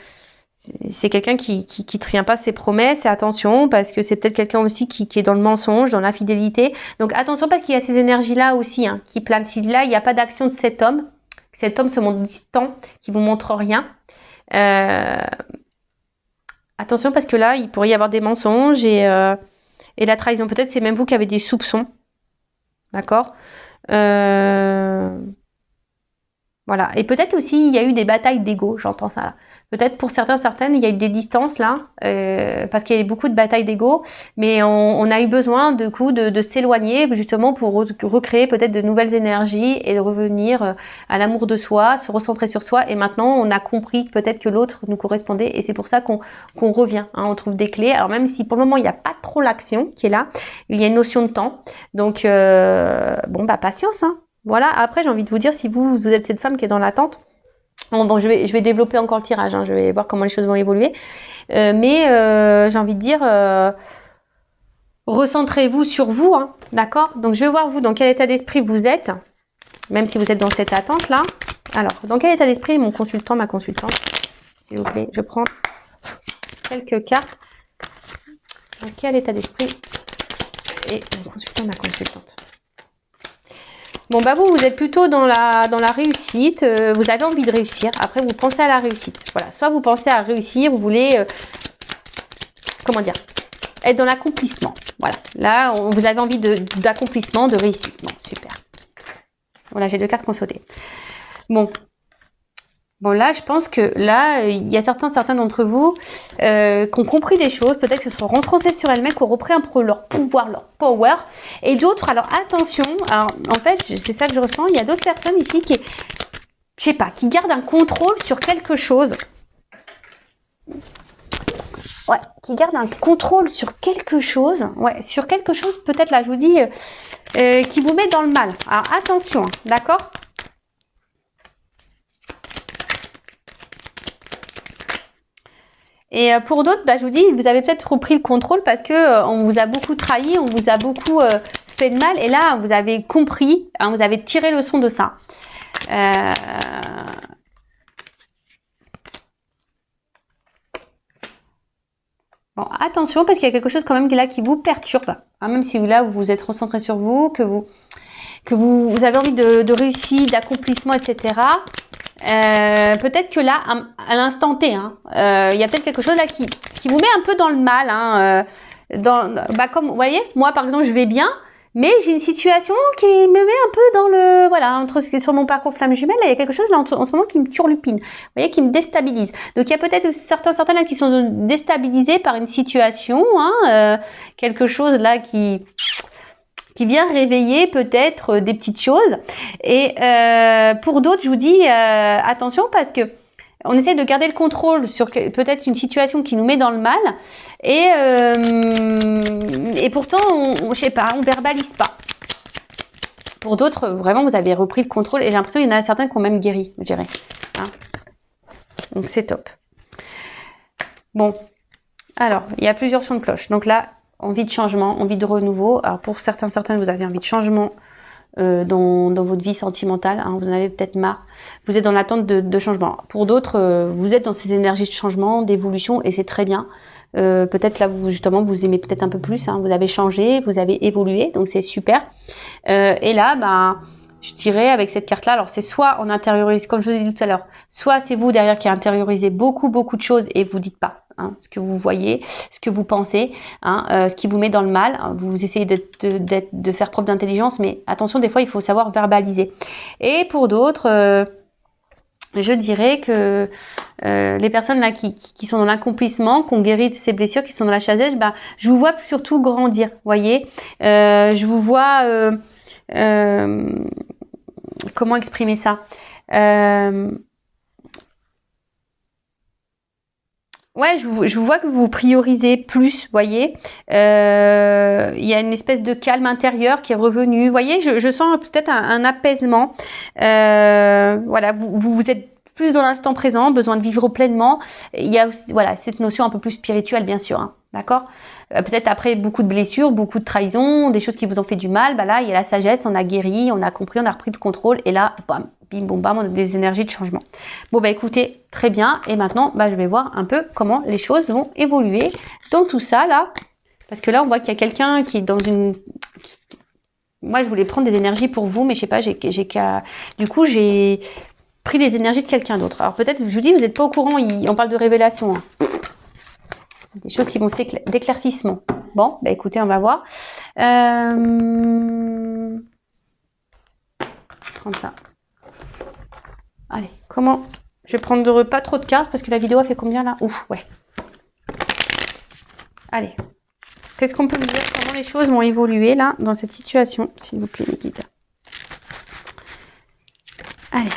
c'est quelqu'un qui tient pas ses promesses. Et attention parce que c'est peut-être quelqu'un aussi qui est dans le mensonge, dans l'infidélité. Donc attention parce qu'il y a ces énergies là aussi hein, qui planent. Si là il n'y a pas d'action de cet homme se montre distant, qui vous montre rien. Attention parce que là, il pourrait y avoir des mensonges et la trahison. Peut-être c'est même vous qui avez des soupçons. D'accord voilà. Et peut-être aussi, il y a eu des batailles d'ego, j'entends ça là. Peut-être pour certaines, il y a eu des distances là, parce qu'il y a eu beaucoup de batailles d'ego, mais on a eu besoin du coup de s'éloigner justement pour recréer peut-être de nouvelles énergies et de revenir à l'amour de soi, se recentrer sur soi. Et maintenant, on a compris peut-être que l'autre nous correspondait et c'est pour ça qu'on revient. Hein, on trouve des clés. Alors même si pour le moment il n'y a pas trop l'action qui est là, il y a une notion de temps. Donc bon bah patience. Hein. Voilà. Après, j'ai envie de vous dire si vous êtes cette femme qui est dans l'attente. Bon, je vais développer encore le tirage, hein, je vais voir comment les choses vont évoluer. Mais j'ai envie de dire, recentrez-vous sur vous, hein, d'accord? Donc je vais voir vous dans quel état d'esprit vous êtes, même si vous êtes dans cette attente-là. Alors, dans quel état d'esprit mon consultant, ma consultante? S'il vous plaît, je prends quelques cartes. Dans quel état d'esprit est mon consultant, ma consultante? Bon bah vous êtes plutôt dans la réussite, vous avez envie de réussir, après vous pensez à la réussite. Voilà, soit vous pensez à réussir, vous voulez comment dire, être dans l'accomplissement. Voilà, là vous avez envie d'accomplissement, de réussite. Bon, super. Voilà, j'ai 2 cartes qui ont sauté. Bon là, je pense que là, il y a certains d'entre vous qui ont compris des choses, peut-être que se sont rentrés sur elles-mêmes, qui ont repris un peu leur pouvoir, leur power, et d'autres, alors attention, alors en fait, c'est ça que je ressens, il y a d'autres personnes ici qui, je sais pas, qui gardent un contrôle sur quelque chose. Ouais, qui gardent un contrôle sur quelque chose, ouais, sur quelque chose, peut-être là, je vous dis, qui vous met dans le mal. Alors attention, d'accord ? Et pour d'autres, bah, je vous dis, vous avez peut-être repris le contrôle parce que on vous a beaucoup trahi, on vous a beaucoup fait de mal. Et là, vous avez compris, hein, vous avez tiré le son de ça. Bon, attention parce qu'il y a quelque chose quand même qui est là qui vous perturbe. Hein, même si là, vous vous êtes recentré sur vous, que vous avez envie de réussite, d'accomplissement, etc. Peut-être que là, à l'instant T, hein, il y a peut-être quelque chose là qui vous met un peu dans le mal. Hein, bah comme vous voyez, moi par exemple, je vais bien, mais j'ai une situation qui me met un peu dans le voilà entre sur mon parcours flamme jumelle. Là, il y a quelque chose là en ce moment qui me turlupine, vous voyez, qui me déstabilise. Donc il y a peut-être certains là qui sont déstabilisés par une situation, hein, quelque chose là qui vient réveiller peut-être des petites choses. Et pour d'autres, je vous dis attention parce que on essaie de garder le contrôle sur peut-être une situation qui nous met dans le mal et pourtant je sais pas, on verbalise pas. Pour d'autres, vraiment, vous avez repris le contrôle et j'ai l'impression qu'il y en a certains qui ont même guéri, je dirais. Hein, donc c'est top. Bon, alors il y a plusieurs sons de cloche. Donc là, envie de changement, envie de renouveau. Alors pour certaines, vous avez envie de changement dans votre vie sentimentale. Hein, vous en avez peut-être marre. Vous êtes dans l'attente de changement. Pour d'autres, vous êtes dans ces énergies de changement, d'évolution, et c'est très bien. Peut-être là, vous aimez peut-être un peu plus. Hein, vous avez changé, vous avez évolué, donc c'est super. Et là, bah, je dirais avec cette carte-là, alors c'est soit on intériorise, comme je vous ai dit tout à l'heure, soit c'est vous derrière qui intériorisez beaucoup de choses et vous dites pas. Hein, ce que vous voyez, ce que vous pensez, hein, ce qui vous met dans le mal. Vous essayez de faire preuve d'intelligence, mais attention, des fois, il faut savoir verbaliser. Et pour d'autres, je dirais que les personnes là qui sont dans l'accomplissement, qui ont guéri de ces blessures, qui sont dans la sagesse, bah, je vous vois surtout grandir, voyez. Je vous vois... comment exprimer ça Ouais, je vois que vous priorisez plus, voyez. Il y a une espèce de calme intérieur qui est revenu. Vous voyez, je sens peut-être un apaisement. Voilà, vous êtes plus dans l'instant présent, besoin de vivre pleinement. Il y a aussi, voilà, cette notion un peu plus spirituelle, bien sûr, hein, d'accord. Peut-être après beaucoup de blessures, beaucoup de trahisons, des choses qui vous ont fait du mal, bah là, il y a la sagesse, on a guéri, on a compris, on a repris le contrôle, et là, bam, bim, boum, bam, on a des énergies de changement. Bon, bah écoutez, très bien, et maintenant, bah, je vais voir un peu comment les choses vont évoluer dans tout ça, là, parce que là, on voit qu'il y a quelqu'un qui est dans une... Moi, je voulais prendre des énergies pour vous, mais je sais pas, du coup, j'ai pris les énergies de quelqu'un d'autre. Alors peut-être, je vous dis, vous n'êtes pas au courant, on parle de révélation, hein. Des choses qui vont d'éclaircissement. Bon, bah écoutez, on va voir. Je vais prendre ça. Allez, comment? Je vais prendre pas trop de cartes parce que la vidéo a fait combien là? Ouf, ouais. Allez. Qu'est-ce qu'on peut me dire? Comment les choses vont évoluer là dans cette situation, s'il vous plaît, mes guides. Allez.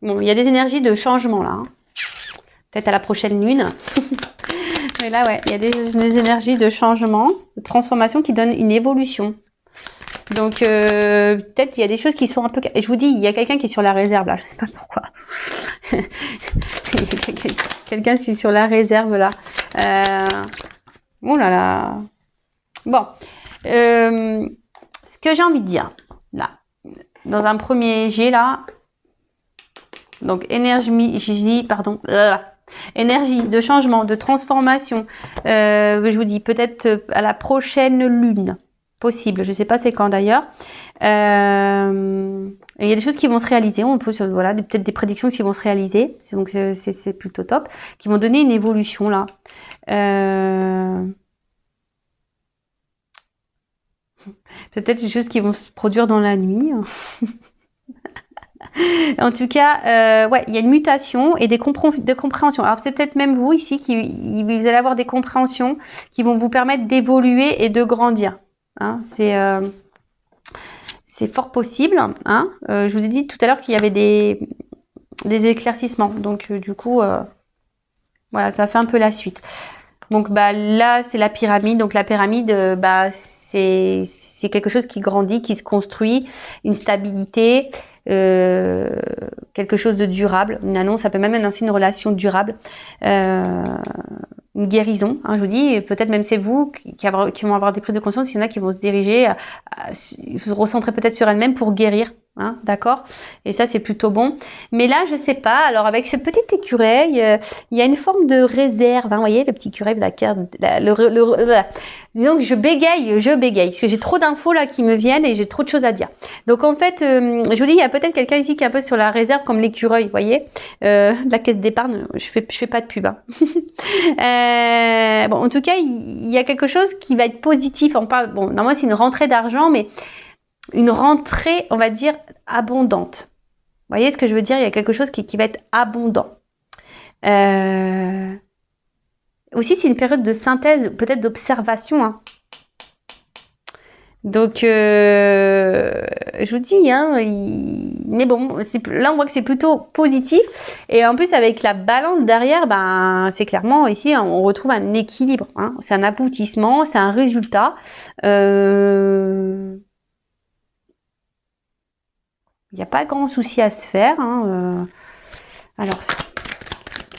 Bon, il y a des énergies de changement là. Hein. Peut-être à la prochaine lune. Mais là, ouais, il y a des énergies de changement, de transformation qui donnent une évolution. Donc, peut-être il y a des choses qui sont un peu... Et je vous dis, il y a quelqu'un qui est sur la réserve là. Je sais pas pourquoi. Quelqu'un qui est sur la réserve là. Oh là là. Bon. Ce que j'ai envie de dire, là, dans un premier jet là, donc énergie, pardon, énergie de changement, de transformation. Je vous dis peut-être à la prochaine lune, possible. Je sais pas c'est quand d'ailleurs. Il y a des choses qui vont se réaliser. On peut voilà peut-être des prédictions qui vont se réaliser. Donc c'est plutôt top, qui vont donner une évolution là. Peut-être des choses qui vont se produire dans la nuit. En tout cas, ouais, il y a une mutation et de compréhension. Alors c'est peut-être même vous ici vous allez avoir des compréhensions qui vont vous permettre d'évoluer et de grandir. Hein, c'est fort possible. Hein. Je vous ai dit tout à l'heure qu'il y avait des éclaircissements. Donc du coup, voilà, ça fait un peu la suite. Donc bah là c'est la pyramide. Donc la pyramide, bah c'est quelque chose qui grandit, qui se construit, une stabilité. Quelque chose de durable, une annonce, ça peut même annoncer une relation durable, une guérison, hein, je vous dis, peut-être même c'est vous qui vont avoir des prises de conscience, il y en a qui vont se diriger, se recentrer peut-être sur elles-mêmes pour guérir, hein, d'accord, et ça c'est plutôt bon. Mais là je sais pas, alors avec cette petite écureuil, il y a une forme de réserve, hein, vous voyez le petit écureuil de la carte, disons que je bégaye, parce que j'ai trop d'infos là qui me viennent et j'ai trop de choses à dire. Donc en fait, je vous dis, il y a peut-être quelqu'un ici qui est un peu sur la réserve comme l'écureuil, vous voyez, la caisse d'épargne, je fais pas de pub. Hein. Bon, en tout cas, il y a quelque chose qui va être positif. On parle, bon, normalement c'est une rentrée d'argent, mais une rentrée, on va dire, abondante. Vous voyez ce que je veux dire? Il y a quelque chose qui va être abondant. Aussi, c'est une période de synthèse, peut-être d'observation. Hein. Donc, je vous dis, hein, mais bon, là on voit que c'est plutôt positif. Et en plus, avec la balance derrière, ben, c'est clairement ici, hein, on retrouve un équilibre. Hein. C'est un aboutissement, c'est un résultat. Il n'y a pas grand souci à se faire. Hein. Alors,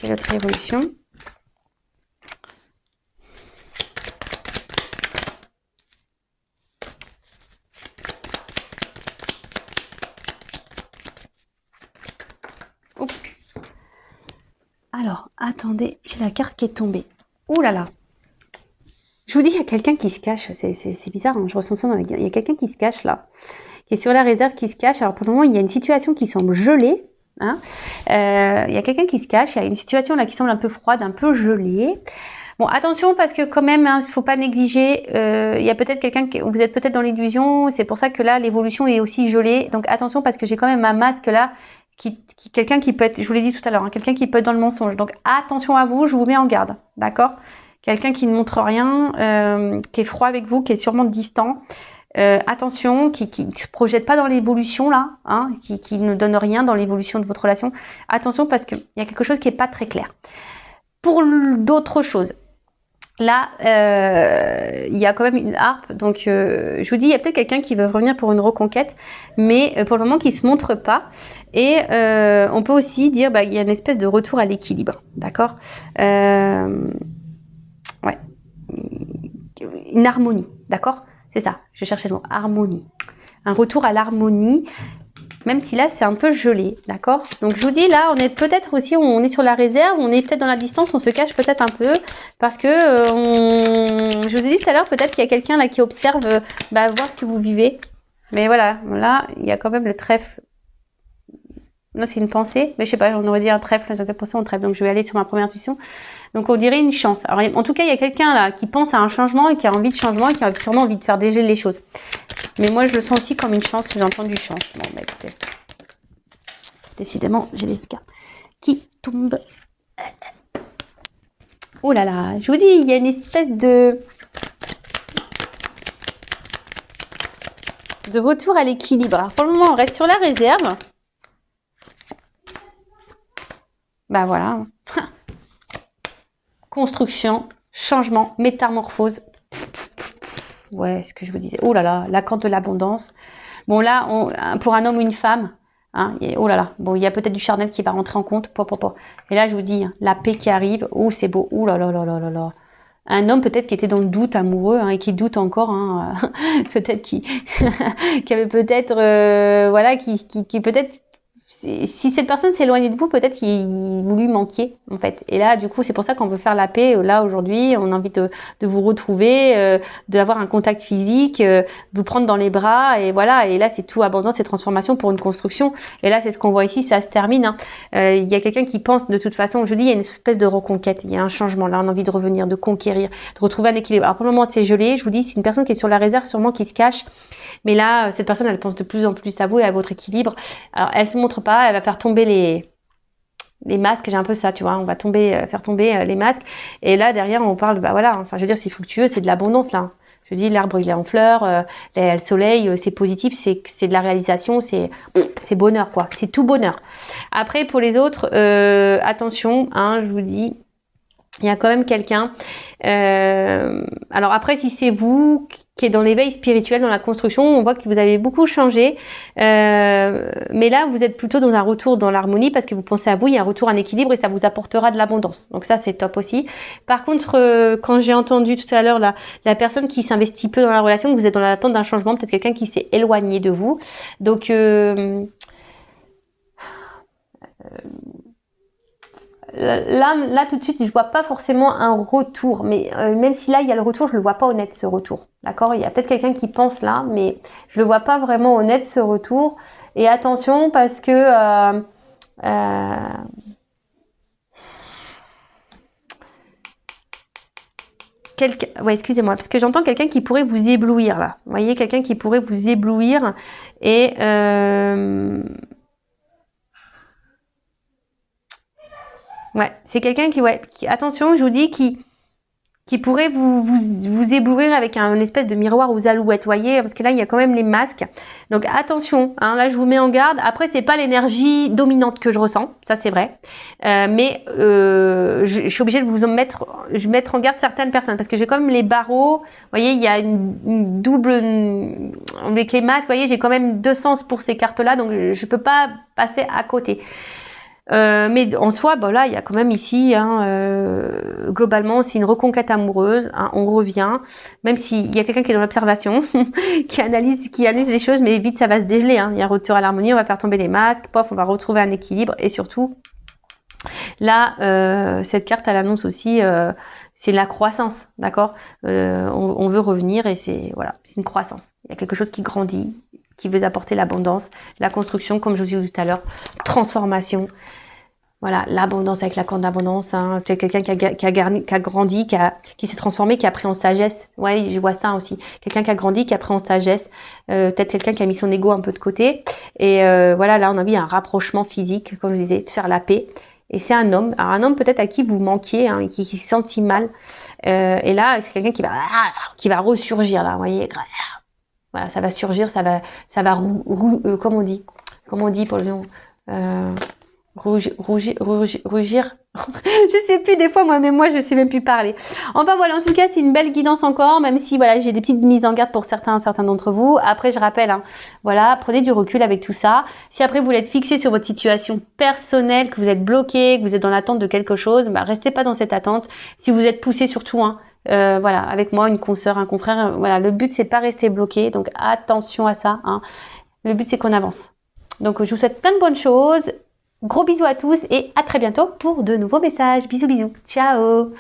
quelle autre évolution? Oups. Alors, attendez, j'ai la carte qui est tombée. Ouh là là. Je vous dis, il y a quelqu'un qui se cache. C'est bizarre, hein, je ressens ça dans la gueule. Il y a quelqu'un qui se cache là, qui est sur la réserve, qui se cache. Alors pour le moment, il y a une situation qui semble gelée. Hein. Il y a quelqu'un qui se cache. Il y a une situation là qui semble un peu froide, un peu gelée. Bon, attention parce que quand même, il faut pas négliger. Il y a peut-être quelqu'un vous êtes peut-être dans l'illusion. C'est pour ça que là, l'évolution est aussi gelée. Donc attention parce que j'ai quand même un masque là. Quelqu'un qui peut être, je vous l'ai dit tout à l'heure, hein, quelqu'un qui peut être dans le mensonge. Donc attention à vous, je vous mets en garde, d'accord? Quelqu'un qui ne montre rien, qui est froid avec vous, qui est sûrement distant. attention, qui se projette pas dans l'évolution là, hein, qui ne donne rien dans l'évolution de votre relation. Attention parce qu'il y a quelque chose qui est pas très clair. Pour d'autres choses, là, il y a quand même une harpe, donc je vous dis, il y a peut-être quelqu'un qui veut revenir pour une reconquête, mais pour le moment qui se montre pas. Et on peut aussi dire, il y a une espèce de retour à l'équilibre, d'accord, ouais, une harmonie, d'accord. C'est ça, je cherchais le mot, harmonie. Un retour à l'harmonie, même si là, c'est un peu gelé, d'accord. Donc, je vous dis, là, on est peut-être aussi, on est sur la réserve, on est peut-être dans la distance, on se cache peut-être un peu, parce que, je vous ai dit tout à l'heure, peut-être qu'il y a quelqu'un là qui observe, voir ce que vous vivez. Mais voilà, là, il y a quand même le trèfle. Non, c'est une pensée, mais je sais pas, on aurait dit un trèfle, j'avais pensé en trèfle, donc je vais aller sur ma première intuition. Donc on dirait une chance. Alors en tout cas, il y a quelqu'un là qui pense à un changement et qui a envie de changement et qui a sûrement envie de faire dégeler les choses. Mais moi, je le sens aussi comme une chance, j'ai entendu chance. Bon, écoutez. Décidément, j'ai les cartes qui tombent. Oh là là, je vous dis, il y a une espèce de retour à l'équilibre. Alors pour le moment, on reste sur la réserve. Voilà. Construction, changement, métamorphose. Ouais, ce que je vous disais. Oh là là, la carte de l'abondance. Bon là, pour un homme ou une femme, hein, oh là là. Bon, il y a peut-être du charnel qui va rentrer en compte. Et là, je vous dis, la paix qui arrive. Oh, c'est beau. Oh là là là là là là. Un homme peut-être qui était dans le doute amoureux, hein, et qui doute encore, hein, peut-être qui avait peut-être, qui peut-être. Si cette personne s'éloignait de vous, peut-être vous lui manquiez, en fait. Et là, du coup, c'est pour ça qu'on veut faire la paix. Là, aujourd'hui, on a envie de vous retrouver, d'avoir un contact physique, vous prendre dans les bras, et voilà. Et là, c'est tout abondance et transformation pour une construction. Et là, c'est ce qu'on voit ici, ça se termine. Hein. Il y a quelqu'un qui pense, de toute façon, je dis, il y a une espèce de reconquête, il y a un changement. Là, on a envie de revenir, de conquérir, de retrouver un équilibre. Alors, pour le moment, c'est gelé. Je vous dis, c'est une personne qui est sur la réserve, sûrement qui se cache. Mais là, cette personne, elle pense de plus en plus à vous et à votre équilibre. Alors, elle se montre pas, elle va faire tomber les masques. J'ai un peu ça, tu vois. On va faire tomber les masques. Et là, derrière, on parle, je veux dire, c'est fructueux, c'est de l'abondance, là. Je dis, l'arbre, il est en fleurs, le soleil, c'est positif, c'est de la réalisation, c'est bonheur, quoi. C'est tout bonheur. Après, pour les autres, attention, hein, je vous dis, il y a quand même quelqu'un. Alors après, si c'est vous qui est dans l'éveil spirituel, dans la construction, on voit que vous avez beaucoup changé. Mais là, vous êtes plutôt dans un retour dans l'harmonie parce que vous pensez à vous, il y a un retour en équilibre et ça vous apportera de l'abondance. Donc ça, c'est top aussi. Par contre, quand j'ai entendu tout à l'heure la personne qui s'investit peu dans la relation, vous êtes dans l'attente d'un changement, peut-être quelqu'un qui s'est éloigné de vous. Donc là tout de suite je vois pas forcément un retour, mais même si là il y a le retour, je le vois pas honnête, ce retour, d'accord. Il y a peut-être quelqu'un qui pense là, mais je le vois pas vraiment honnête, ce retour. Et attention parce que excusez-moi, parce que j'entends quelqu'un qui pourrait vous éblouir là. Vous voyez, quelqu'un qui pourrait vous éblouir et ouais, c'est quelqu'un qui, attention, je vous dis, qui pourrait vous éblouir avec un espèce de miroir aux alouettes, voyez, parce que là, il y a quand même les masques. Donc, attention, hein, là, je vous mets en garde. Après, c'est pas l'énergie dominante que je ressens, ça, c'est vrai. Mais je suis obligée de vous mettre en garde certaines personnes, parce que j'ai quand même les barreaux, voyez, il y a une double, avec les masques, voyez, j'ai quand même deux sens pour ces cartes-là, donc je peux pas passer à côté. Mais en soi, là, il y a quand même ici, globalement, c'est une reconquête amoureuse. Hein, on revient, même s'il y a quelqu'un qui est dans l'observation, qui analyse les choses, mais vite ça va se dégeler. Hein. Il y a un retour à l'harmonie, on va faire tomber les masques, on va retrouver un équilibre, et surtout, là, cette carte, elle annonce aussi, c'est la croissance, d'accord. On veut revenir et c'est une croissance. Il y a quelque chose qui grandit, qui veut apporter l'abondance, la construction, comme je vous disais tout à l'heure, transformation. Voilà, l'abondance avec la corde d'abondance. Hein. Peut-être quelqu'un qui a grandi, qui s'est transformé, qui a pris en sagesse. Ouais, je vois ça aussi. Quelqu'un qui a grandi, qui a pris en sagesse. Peut-être quelqu'un qui a mis son ego un peu de côté. Et là, on a vu un rapprochement physique, comme je disais, de faire la paix. Et c'est un homme. Alors, un homme peut-être à qui vous manquiez, hein, qui se sent si mal. Et là, c'est quelqu'un qui va ressurgir, là, vous voyez. Voilà, ça va surgir, comment on dit pour le nom, rougir. Je sais plus des fois moi je sais même plus parler. Enfin voilà, en tout cas c'est une belle guidance encore, même si voilà j'ai des petites mises en garde pour certains d'entre vous. Après je rappelle, hein, voilà, prenez du recul avec tout ça. Si après vous êtes fixé sur votre situation personnelle, que vous êtes bloqué, que vous êtes dans l'attente de quelque chose, bah restez pas dans cette attente. Si vous êtes poussé surtout, hein, voilà, avec moi une consoeur, un confrère, voilà, le but c'est de pas rester bloqué, donc attention à ça, hein. Le but c'est qu'on avance. Donc je vous souhaite plein de bonnes choses. Gros bisous à tous et à très bientôt pour de nouveaux messages. Bisous bisous. Ciao.